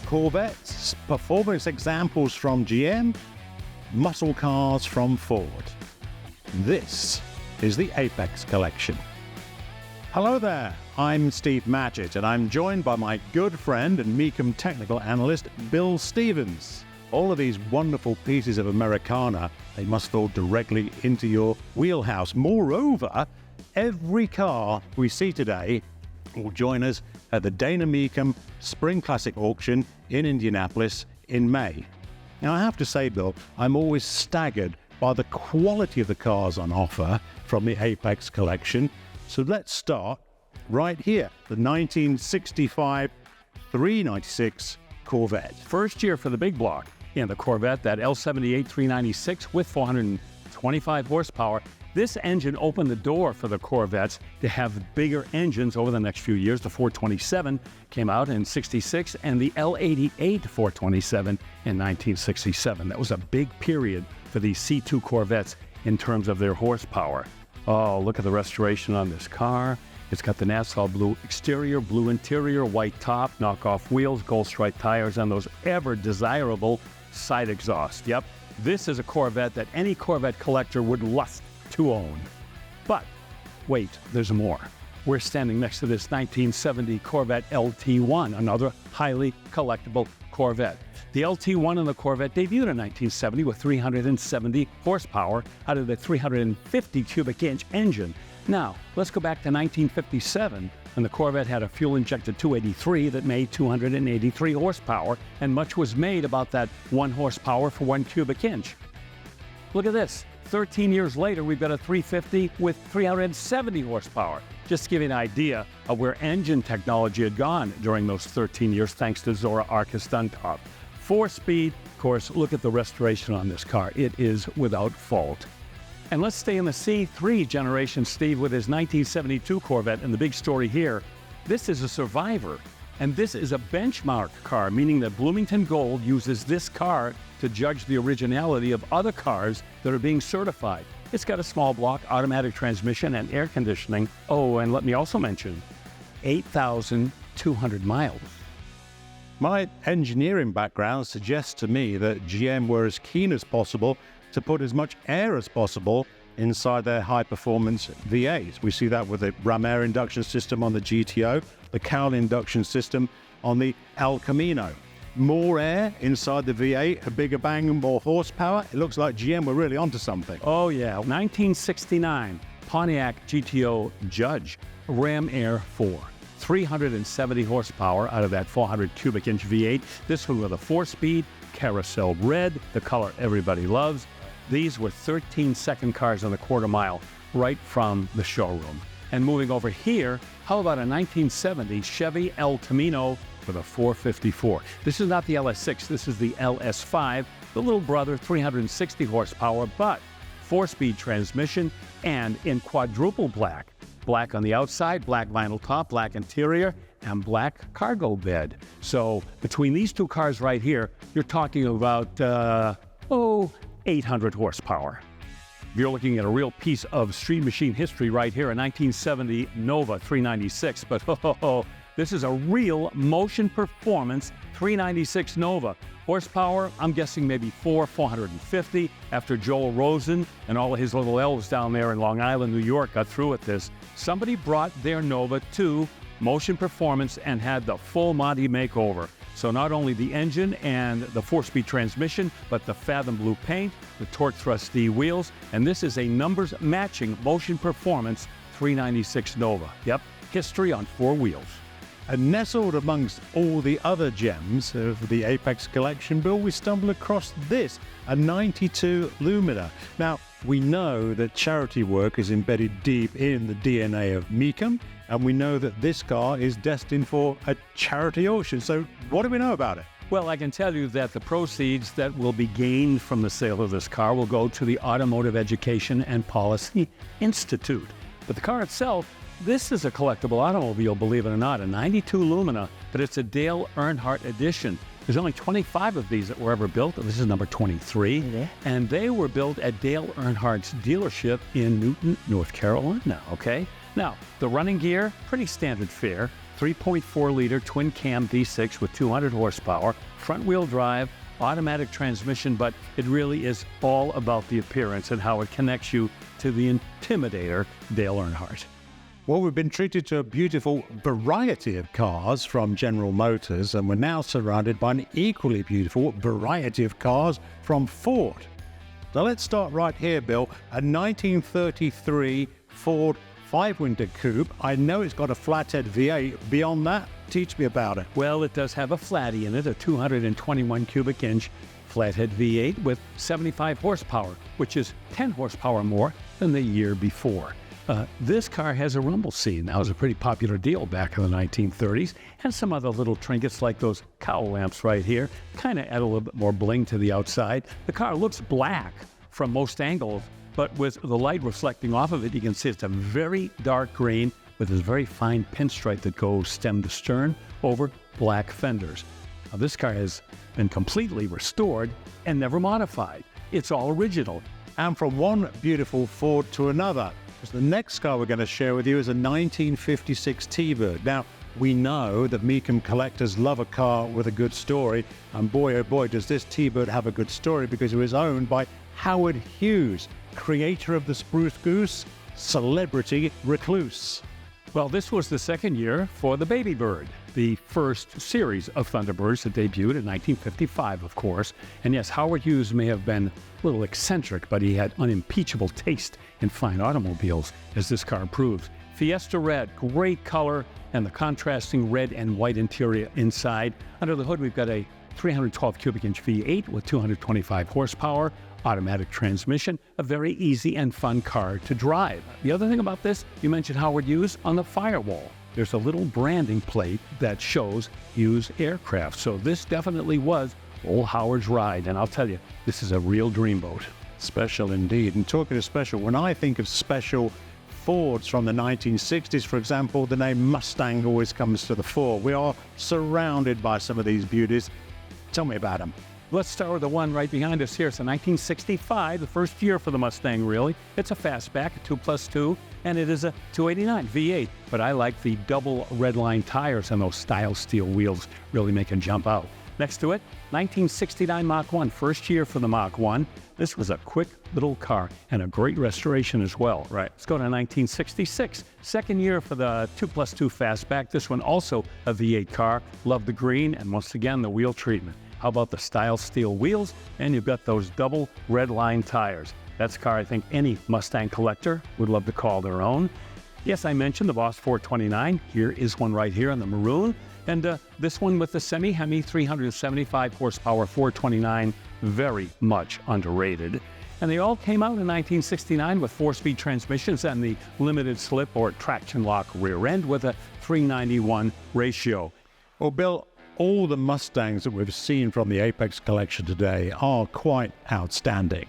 Corvettes, performance examples from GM, muscle cars from Ford. This is the Apex Collection. Hello there, I'm Steve Matchett, and I'm joined by my good friend and Mecum technical analyst, Bill Stevens. All of these wonderful pieces of Americana, they must fall directly into your wheelhouse. Moreover, every car we see today will join us at the Dana Mecum Spring Classic Auction in Indianapolis in May. Now, I have to say, Bill, I'm always staggered by the quality of the cars on offer from the Apex Collection. So let's start right here, the 1965 396 Corvette. First year for the big block. The Corvette, that L78 396 with 425 horsepower. This engine opened the door for the Corvettes to have bigger engines over the next few years. The 427 came out in '66 and the L88 427 in 1967. That was a big period for these C2 Corvettes in terms of their horsepower. Oh, look at the restoration on this car. It's got the Nassau blue exterior, blue interior, white top, knockoff wheels, gold stripe tires, and those ever desirable side exhaust. Yep, this is a Corvette that any Corvette collector would lust to own. But wait, there's more. We're standing next to this 1970 Corvette LT1, another highly collectible Corvette. The LT1 and the Corvette debuted in 1970 with 370 horsepower out of the 350 cubic inch engine. Now, let's go back to 1957, when the Corvette had a fuel-injected 283 that made 283 horsepower, and much was made about that 1 horsepower for 1 cubic inch. Look at this. 13 years later, we've got a 350 with 370 horsepower. Just to give you an idea of where engine technology had gone during those 13 years, thanks to Zora Arkus Duncop. 4-speed, of course, look at the restoration on this car. It is without fault. And let's stay in the C3 generation, Steve, with his 1972 Corvette. And the big story here, this is a survivor. And this is a benchmark car, meaning that Bloomington Gold uses this car to judge the originality of other cars that are being certified. It's got a small block, automatic transmission, and air conditioning. Oh, and let me also mention, 8,200 miles. My engineering background suggests to me that GM were as keen as possible to put as much air as possible inside their high-performance V8s. We see that with the Ram air induction system on the GTO, the Cowell induction system on the El Camino. More air inside the V8, a bigger bang, more horsepower. It looks like GM were really onto something. Oh yeah, 1969 Pontiac GTO Judge Ram Air 4. 370 horsepower out of that 400 cubic inch V8. This one with a 4-speed, carousel red, the color everybody loves. These were 13-second cars on the quarter mile right from the showroom. And moving over here, how about a 1970 Chevy El Camino with a 454? This is not the LS6, this is the LS5, the little brother, 360 horsepower, but 4-speed transmission and in quadruple black. Black on the outside, black vinyl top, black interior, and black cargo bed. So between these two cars right here, you're talking about, 800 horsepower. You're looking at a real piece of Street Machine history right here, a 1970 Nova 396. But this is a real motion performance 396 Nova. Horsepower, I'm guessing maybe 450 after Joel Rosen and all of his little elves down there in Long Island, New York got through with this. Somebody brought their Nova to Motion Performance and had the full Monty makeover. So not only the engine and the 4-speed transmission, but the Fathom Blue paint, the Torque Thrust D wheels, and this is a numbers matching Motion Performance 396 Nova. Yep, history on 4 wheels. And nestled amongst all the other gems of the Apex Collection, Bill, we stumble across this, a 92 Lumina. Now, we know that charity work is embedded deep in the DNA of Mecum, and we know that this car is destined for a charity auction. So what do we know about it? Well, I can tell you that the proceeds that will be gained from the sale of this car will go to the Automotive Education and Policy Institute. But the car itself, this is a collectible automobile, believe it or not, a 92 Lumina, but it's a Dale Earnhardt edition. There's only 25 of these that were ever built. This is number 23. And they were built at Dale Earnhardt's dealership in Newton, North Carolina, okay? Now, the running gear, pretty standard fare. 3.4-liter twin-cam V6 with 200 horsepower, front-wheel drive, automatic transmission, but it really is all about the appearance and how it connects you to the Intimidator, Dale Earnhardt. Well, we've been treated to a beautiful variety of cars from General Motors, and we're now surrounded by an equally beautiful variety of cars from Ford. So let's start right here, Bill. A 1933 Ford 5-window coupe. I know it's got a flathead V8. Beyond that, teach me about it. Well, it does have a flatty in it, a 221 cubic inch flathead V8 with 75 horsepower, which is 10 horsepower more than the year before. This car has a rumble seat. That was a pretty popular deal back in the 1930s, and some other little trinkets like those cowl lamps right here, kind of add a little bit more bling to the outside. The car looks black from most angles, but with the light reflecting off of it, you can see it's a very dark green with this very fine pinstripe that goes stem to stern over black fenders. Now, this car has been completely restored and never modified. It's all original. And from one beautiful Ford to another. Because the next car we're going to share with you is a 1956 T-Bird. Now, we know that Mecum collectors love a car with a good story, and boy, oh boy, does this T-Bird have a good story, because it was owned by Howard Hughes, creator of the Spruce Goose, celebrity recluse. Well, this was the second year for the Baby Bird, the first series of Thunderbirds that debuted in 1955, of course. And yes, Howard Hughes may have been a little eccentric, but he had unimpeachable taste in fine automobiles, as this car proves. Fiesta Red, great color, and the contrasting red and white interior inside. Under the hood, we've got a 312 cubic inch V8 with 225 horsepower, automatic transmission, a very easy and fun car to drive. The other thing about this, you mentioned Howard Hughes, on the firewall, there's a little branding plate that shows Hughes Aircraft. So this definitely was old Howard's ride, and I'll tell you, this is a real dreamboat. Special indeed. And talking of special, when I think of special Fords from the 1960s, for example, the name Mustang always comes to the fore. We are surrounded by some of these beauties. Tell me about them. Let's start with the one right behind us here. It's a 1965, the first year for the Mustang, really. It's a fastback, a 2+2, and it is a 289 V8. But I like the double red line tires, and those style steel wheels really make it jump out. Next to it, 1969 Mach 1, first year for the Mach 1. This was a quick little car and a great restoration as well. Right. Let's go to 1966, second year for the 2+2 fastback. This one also a V8 car. Love the green, and once again, the wheel treatment. How about the style steel wheels? And you've got those double red line tires. That's a car I think any Mustang collector would love to call their own. Yes, I mentioned the Boss 429. Here is one right here in the maroon. And this one with the semi-Hemi 375 horsepower 429, very much underrated. And they all came out in 1969 with 4-speed transmissions and the limited slip or traction lock rear end with a 391 ratio. Well, Bill, all the Mustangs that we've seen from the Apex collection today are quite outstanding.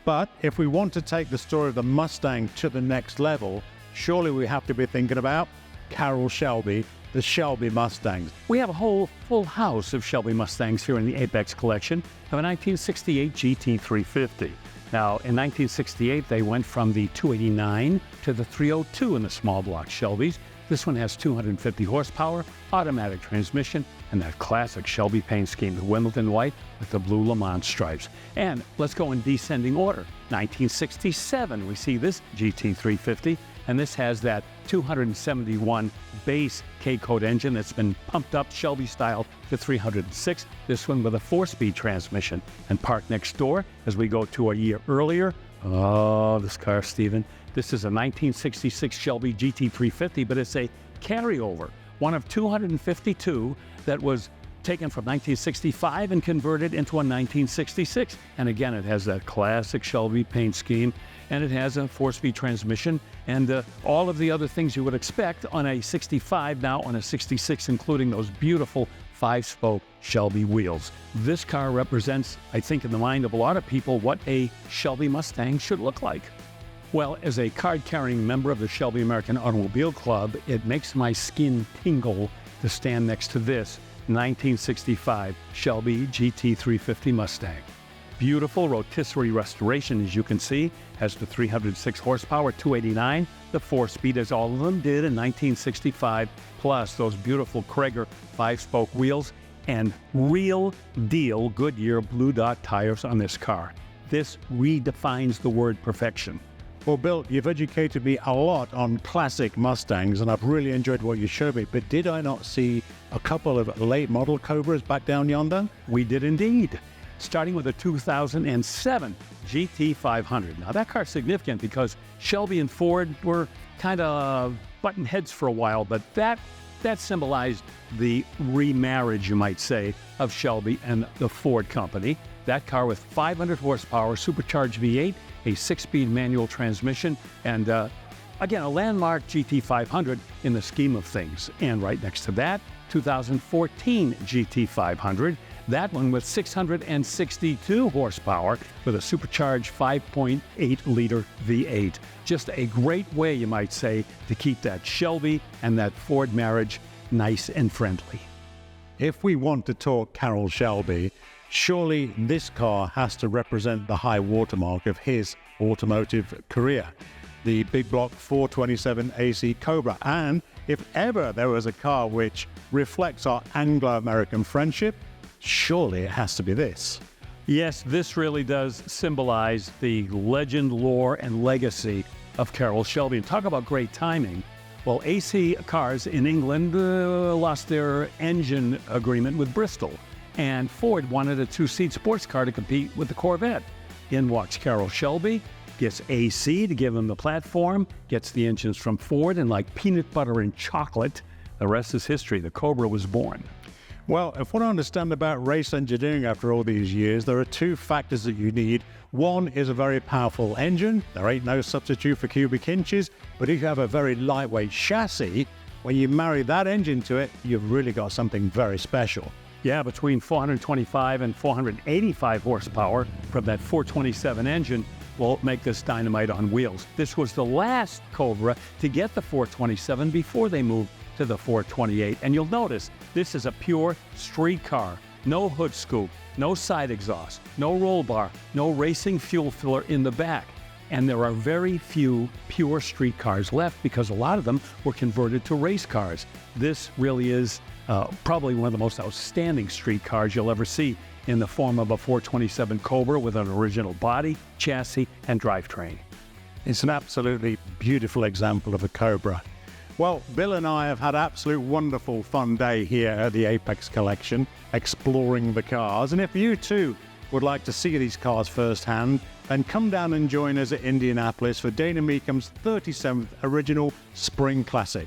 But if we want to take the story of the Mustang to the next level, surely we have to be thinking about Carroll Shelby, the Shelby Mustangs. We have a whole full house of Shelby Mustangs here in the Apex collection of a 1968 GT350. Now, in 1968, they went from the 289 to the 302 in the small block Shelbys. This one has 250 horsepower, automatic transmission, and that classic Shelby paint scheme, the Wimbledon white with the blue Le Mans stripes. And let's go in descending order. 1967, we see this GT350, and this has that 271 base K-Code engine that's been pumped up Shelby style to 306. This one with a 4-speed transmission. And parked next door as we go to a year earlier. Oh, this car, Stephen. This is a 1966 Shelby GT350, but it's a carryover, one of 252 that was taken from 1965 and converted into a 1966. And again, it has that classic Shelby paint scheme, and it has a 4-speed transmission and all of the other things you would expect on a 65, now on a 66, including those beautiful 5-spoke Shelby wheels. This car represents, I think, in the mind of a lot of people, what a Shelby Mustang should look like. Well, as a card-carrying member of the Shelby American Automobile Club, it makes my skin tingle to stand next to this 1965 Shelby GT350 Mustang. beautiful rotisserie restoration, as you can see. Has the 306 horsepower, 289. The 4-speed, as all of them did in 1965, plus those beautiful Krager 5-spoke wheels and real deal Goodyear Blue Dot tires on this car. This redefines the word perfection. Well, Bill, you've educated me a lot on classic Mustangs, and I've really enjoyed what you showed me. But did I not see a couple of late model Cobras back down yonder? We did indeed. Starting with a 2007 GT500. Now that car's significant because Shelby and Ford were kind of button heads for a while, but that symbolized the remarriage, you might say, of Shelby and the Ford company. That car with 500 horsepower, supercharged V8, a 6-speed manual transmission, and again, a landmark GT500 in the scheme of things. And right next to that, 2014 GT500, that one with 662 horsepower with a supercharged 5.8-liter V8. Just a great way, you might say, to keep that Shelby and that Ford marriage nice and friendly. If we want to talk Carroll Shelby, surely this car has to represent the high watermark of his automotive career. The big block 427 AC Cobra. And if ever there was a car which reflects our Anglo-American friendship, surely it has to be this. Yes, this really does symbolize the legend, lore, and legacy of Carroll Shelby. And talk about great timing. Well, AC cars in England lost their engine agreement with Bristol, and Ford wanted a 2-seat sports car to compete with the Corvette. In walks Carroll Shelby, gets AC to give him the platform, gets the engines from Ford, and like peanut butter and chocolate, the rest is history. The Cobra was born. Well, if what I understand about race engineering after all these years, there are 2 factors that you need. One is a very powerful engine. There ain't no substitute for cubic inches, but if you have a very lightweight chassis, when you marry that engine to it, you've really got something very special. Yeah, between 425 and 485 horsepower from that 427 engine will make this dynamite on wheels. This was the last Cobra to get the 427 before they moved to the 428. And you'll notice this is a pure street car. No hood scoop, no side exhaust, no roll bar, no racing fuel filler in the back. And there are very few pure street cars left because a lot of them were converted to race cars. This really is probably one of the most outstanding street cars you'll ever see in the form of a 427 Cobra with an original body, chassis, and drivetrain. It's an absolutely beautiful example of a Cobra. Well, Bill and I have had absolute wonderful fun day here at the Apex Collection, exploring the cars. And if you too would like to see these cars firsthand, then come down and join us at Indianapolis for Dana Mecum's 37th Original Spring Classic.